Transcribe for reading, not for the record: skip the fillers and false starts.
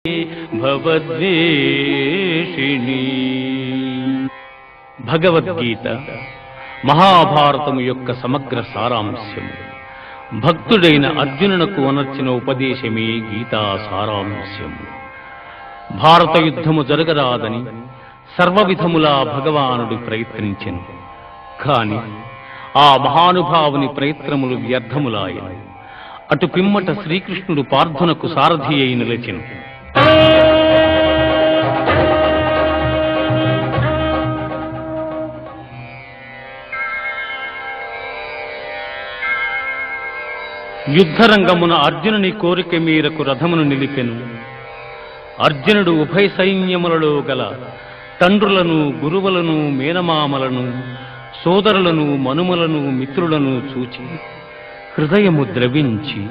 భవద్వేషిణి. భగవద్గీత మహాభారతము యొక్క సమగ్ర సారాంశము. భక్తుడైన అర్జునునకు అనర్చిన ఉపదేశమే గీతా సారాంశము. భారత యుద్ధము జరగరాదని సర్వవిధములా భగవానుడు ప్రయత్నించెను. కాని ఆ మహానుభావుని ప్రయత్నములు వ్యర్థములాయను. అటు పిమ్మట శ్రీకృష్ణుడు పార్థునకు సారథి అయి నిలిచెను. యుద్ధరంగమున అర్జునుని కోరిక మేరకు రథమును నిలిపెను. అర్జునుడు ఉభయ సైన్యములలో గల తండ్రులను, గురువులను, మేనమామలను, సోదరులను, మనుమలను, మిత్రులను చూచి హృదయము ద్రవించి